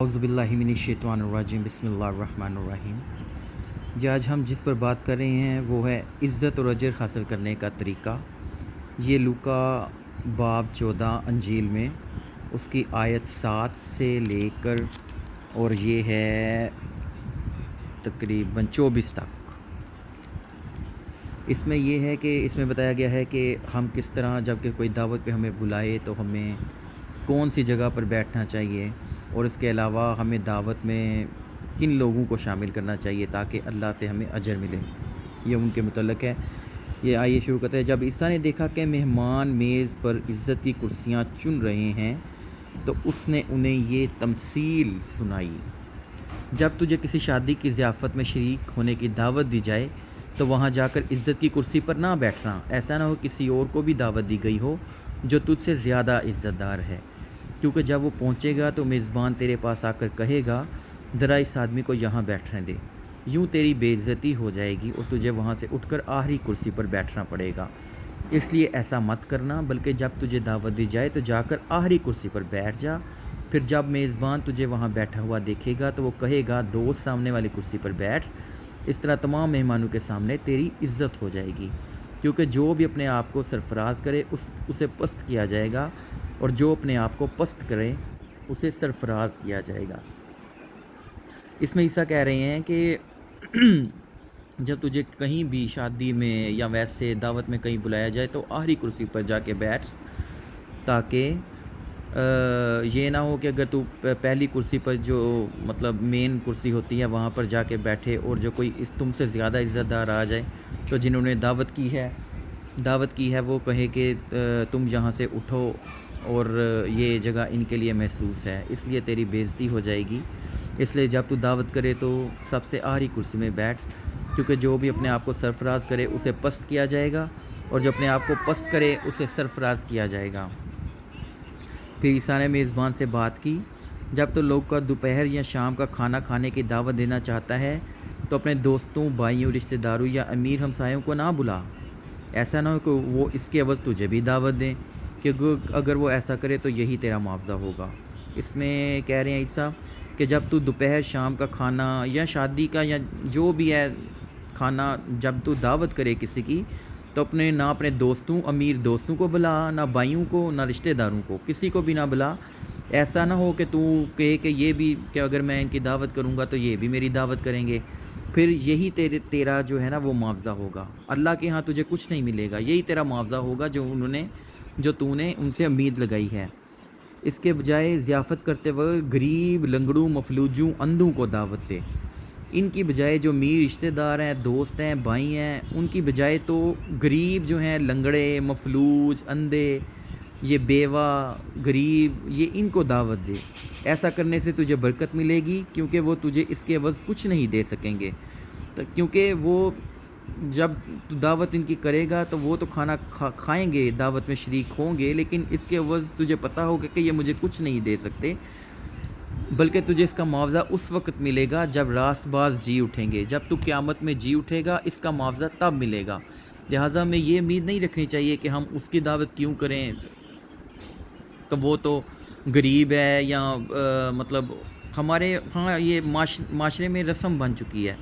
اعوذ باللہ من الشیطان الرجیم بسم اللہ الرحمن الرحیم۔ جی آج ہم جس پر بات کر رہے ہیں وہ ہے عزت اور اجر حاصل کرنے کا طریقہ۔ یہ لوکا باب 14 انجیل میں اس کی آیت 7 سے لے کر اور یہ ہے تقریباً 24 تک۔ اس میں یہ ہے کہ اس میں بتایا گیا ہے کہ ہم کس طرح جب کہ کوئی دعوت پہ ہمیں بلائے تو ہمیں کون سی جگہ پر بیٹھنا چاہیے، اور اس کے علاوہ ہمیں دعوت میں کن لوگوں کو شامل کرنا چاہیے تاکہ اللہ سے ہمیں اجر ملے۔ یہ ان کے متعلق ہے۔ یہ آئیے شروع کرتے ہیں۔ جب عیسیٰ نے دیکھا کہ مہمان میز پر عزت کی کرسیاں چن رہے ہیں تو اس نے انہیں یہ تمثیل سنائی۔ جب تجھے کسی شادی کی ضیافت میں شریک ہونے کی دعوت دی جائے تو وہاں جا کر عزت کی کرسی پر نہ بیٹھنا، ایسا نہ ہو کسی اور کو بھی دعوت دی گئی ہو جو تجھ سے زیادہ عزت دار ہے، کیونکہ جب وہ پہنچے گا تو میزبان تیرے پاس آ کر کہے گا ذرا اس آدمی کو یہاں بیٹھنے دے، یوں تیری بے عزتی ہو جائے گی اور تجھے وہاں سے اٹھ کر آخری کرسی پر بیٹھنا پڑے گا۔ اس لیے ایسا مت کرنا، بلکہ جب تجھے دعوت دی جائے تو جا کر آخری کرسی پر بیٹھ جا، پھر جب میزبان تجھے وہاں بیٹھا ہوا دیکھے گا تو وہ کہے گا دوست سامنے والی کرسی پر بیٹھ۔ اس طرح تمام مہمانوں کے سامنے تیری عزت ہو جائے گی، کیونکہ جو بھی اپنے آپ کو سرفراز کرے اسے پست کیا جائے گا، اور جو اپنے آپ کو پست کرے اسے سرفراز کیا جائے گا۔ اس میں عیسیٰ کہہ رہے ہیں کہ جب تجھے کہیں بھی شادی میں یا ویسے دعوت میں کہیں بلایا جائے تو آخری کرسی پر جا کے بیٹھ، تاکہ یہ نہ ہو کہ اگر تو پہلی کرسی پر جو مطلب مین کرسی ہوتی ہے وہاں پر جا کے بیٹھے اور جو کوئی تم سے زیادہ عزت دار آ جائے تو جنہوں نے دعوت کی ہے وہ کہے کہ تم یہاں سے اٹھو اور یہ جگہ ان کے لیے محسوس ہے، اس لیے تیری بے عزتی ہو جائے گی۔ اس لیے جب تو دعوت کرے تو سب سے آخری کرسی میں بیٹھ، کیونکہ جو بھی اپنے آپ کو سرفراز کرے اسے پست کیا جائے گا، اور جو اپنے آپ کو پست کرے اسے سرفراز کیا جائے گا۔ پھر عیسیٰ نے میزبان سے بات کی، جب تو لوگ کا دوپہر یا شام کا کھانا کھانے کی دعوت دینا چاہتا ہے تو اپنے دوستوں، بھائیوں، رشتہ داروں یا امیر ہمسایوں کو نہ بلا۔ ایسا نہ ہو کہ وہ اس کے عوض تجھے بھی دعوت دیں، کہ اگر وہ ایسا کرے تو یہی تیرا معاوضہ ہوگا۔ اس میں کہہ رہے ہیں عیسیٰ کہ جب تو دوپہر شام کا کھانا یا شادی کا یا جو بھی ہے کھانا جب تو دعوت کرے کسی کی تو نہ اپنے دوستوں، امیر دوستوں کو بلا، نہ بھائیوں کو، نہ رشتہ داروں کو، کسی کو بھی نہ بلا۔ ایسا نہ ہو کہ تو کہے کہ یہ بھی کہ اگر میں ان کی دعوت کروں گا تو یہ بھی میری دعوت کریں گے، پھر یہی تیرا جو ہے نا وہ معاوضہ ہوگا۔ اللہ کے ہاں تجھے کچھ نہیں ملے گا، یہی تیرا معاوضہ ہوگا جو تو نے ان سے امید لگائی ہے۔ اس کے بجائے ضیافت کرتے وقت غریب، لنگڑوں، مفلوجوں، اندھوں کو دعوت دے۔ ان کی بجائے جو امیر رشتہ دار ہیں، دوست ہیں، بھائی ہیں، ان کی بجائے تو غریب جو ہیں، لنگڑے، مفلوج، اندھے، یہ بیوہ، غریب، یہ ان کو دعوت دے۔ ایسا کرنے سے تجھے برکت ملے گی، کیونکہ وہ تجھے اس کے عوض کچھ نہیں دے سکیں گے، کیونکہ وہ جب دعوت ان کی کرے گا تو وہ تو کھانا کھائیں گے، دعوت میں شریک ہوں گے، لیکن اس کے عوض تجھے پتہ ہوگا کہ یہ مجھے کچھ نہیں دے سکتے، بلکہ تجھے اس کا معاوضہ اس وقت ملے گا جب راست باز جی اٹھیں گے، جب تو قیامت میں جی اٹھے گا اس کا معاوضہ تب ملے گا۔ لہٰذا ہمیں یہ امید نہیں رکھنی چاہیے کہ ہم اس کی دعوت کیوں کریں، تو وہ تو غریب ہے یا مطلب ہمارے ہاں یہ معاشرے میں رسم بن چکی ہے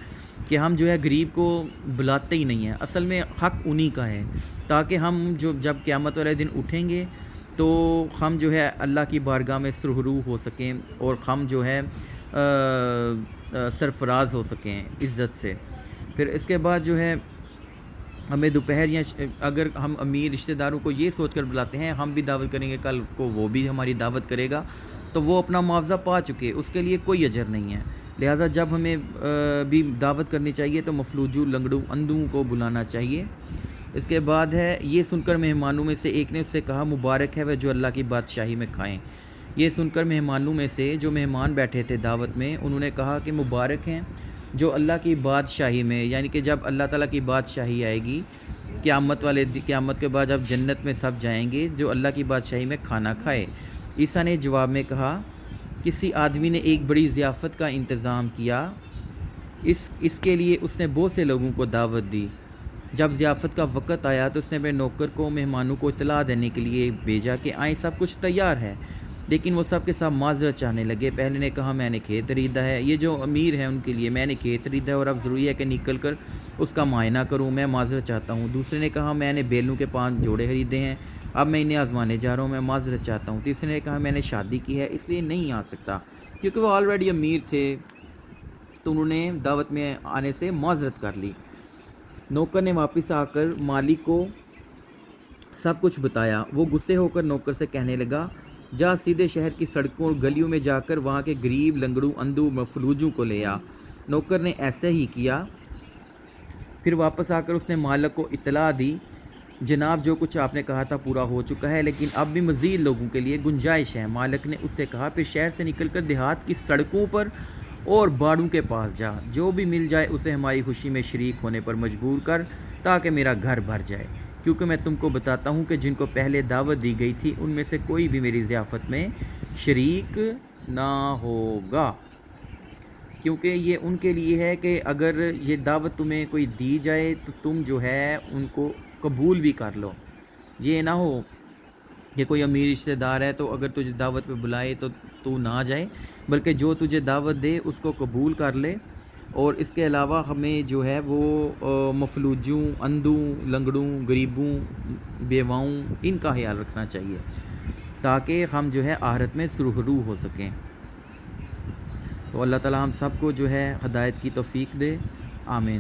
کہ ہم جو ہے غریب کو بلاتے ہی نہیں ہیں۔ اصل میں حق انہی کا ہے، تاکہ ہم جب قیامت والے دن اٹھیں گے تو ہم جو ہے اللہ کی بارگاہ میں سرخرو ہو سکیں اور ہم جو ہے سرفراز ہو سکیں عزت سے۔ پھر اس کے بعد جو ہے ہمیں دوپہر یا اگر ہم امیر رشتہ داروں کو یہ سوچ کر بلاتے ہیں ہم بھی دعوت کریں گے کل کو وہ بھی ہماری دعوت کرے گا، تو وہ اپنا معاوضہ پا چکے، اس کے لیے کوئی اجر نہیں ہے۔ لہٰذا جب ہمیں بھی دعوت کرنی چاہیے تو مفلوجوں، لنگڑوں، اندھوں کو بلانا چاہیے۔ اس کے بعد ہے یہ سن کر مہمانوں میں سے ایک نے اس سے کہا مبارک ہے وہ جو اللہ کی بادشاہی میں کھائیں۔ یہ سن کر مہمانوں میں سے جو مہمان بیٹھے تھے دعوت میں انہوں نے کہا کہ مبارک ہیں جو اللہ کی بادشاہی میں، یعنی کہ جب اللہ تعالیٰ کی بادشاہی آئے گی قیامت کے بعد جب جنت میں سب جائیں گے، جو اللہ کی بادشاہی میں کھانا کھائے۔ عیسیٰ نے جواب میں کہا کسی آدمی نے ایک بڑی ضیافت کا انتظام کیا، اس کے لیے اس نے بہت سے لوگوں کو دعوت دی۔ جب ضیافت کا وقت آیا تو اس نے اپنے نوکر کو مہمانوں کو اطلاع دینے کے لیے بھیجا کہ آئیں سب کچھ تیار ہے۔ لیکن وہ سب کے ساتھ معذرت چاہنے لگے۔ پہلے نے کہا میں نے کھیت خریدا ہے، یہ جو امیر ہیں ان کے لیے میں نے کھیت خریدا ہے اور اب ضروری ہے کہ نکل کر اس کا معائنہ کروں، میں معذرت چاہتا ہوں۔ دوسرے نے کہا میں نے بیلوں کے 5 جوڑے خریدے ہیں، اب میں انہیں آزمانے جا رہا ہوں، میں معذرت چاہتا ہوں۔ تیسرے نے کہا میں نے شادی کی ہے اس لیے نہیں آ سکتا، کیونکہ وہ آلریڈی امیر تھے تو انہوں نے دعوت میں آنے سے معذرت کر لی۔ نوکر نے واپس آ کر مالک کو سب کچھ بتایا۔ وہ غصے ہو کر نوکر سے کہنے لگا جا سیدھے شہر کی سڑکوں اور گلیوں میں جا کر وہاں کے غریب، لنگڑوں، اندھوں، مفلوجوں کو لے آ۔ نوکر نے ایسے ہی کیا۔ پھر واپس آ کر اس نے مالک کو اطلاع دی جناب جو کچھ آپ نے کہا تھا پورا ہو چکا ہے، لیکن اب بھی مزید لوگوں کے لیے گنجائش ہے۔ مالک نے اس سے کہا پھر شہر سے نکل کر دیہات کی سڑکوں پر اور باڑوں کے پاس جا، جو بھی مل جائے اسے ہماری خوشی میں شریک ہونے پر مجبور کر تاکہ میرا گھر بھر جائے، کیونکہ میں تم کو بتاتا ہوں کہ جن کو پہلے دعوت دی گئی تھی ان میں سے کوئی بھی میری ضیافت میں شریک نہ ہوگا، کیونکہ یہ ان کے لیے ہے کہ اگر یہ دعوت تمہیں کوئی دی جائے تو تم جو ہے ان کو قبول بھی کر لو۔ یہ نہ ہو کہ کوئی امیر رشتہ دار ہے تو اگر تجھے دعوت پہ بلائے تو نہ جائے، بلکہ جو تجھے دعوت دے اس کو قبول کر لے۔ اور اس کے علاوہ ہمیں جو ہے وہ مفلوجوں، اندھوں، لنگڑوں، غریبوں، بیواؤں ان کا خیال رکھنا چاہیے تاکہ ہم جو ہے آخرت میں سرخرو ہو سکیں۔ تو اللہ تعالی ہم سب کو جو ہے ہدایت کی توفیق دے، آمین۔